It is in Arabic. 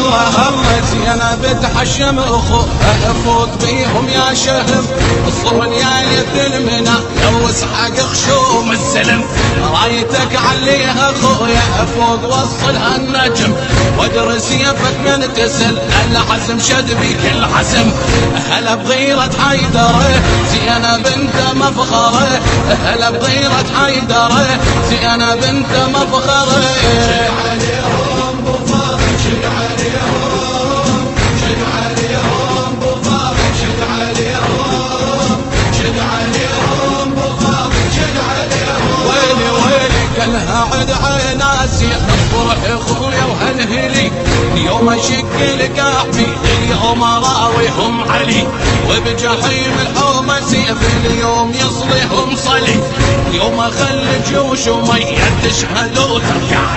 الله زينب تحشم اخوها افوت بيهم يا شهم الصون يا ليث المنى لو اسحق خشوم السلم رايتك عليها اخويا افوق وصلها النجم وادرس يفك من تسل العزم شد بك العزم هلا بغيرة حيدره زينب انت مفخره هلا بغيرة حيدره زينب انت مفخره شد عليهم بفاضل شد عليهم شد عليهم بفاضل شد عليهم شد عليهم بفاضل شد عليهم ويلي ويلي قالها عد عيناسي اصبر اخويا وهنهلي اليوم اشق لك احمي اليوم اراويهم علي وبجحيم الحومه سيف اليوم يصليهم صلي اليوم اخلي جيوش وميه تشهد وتركع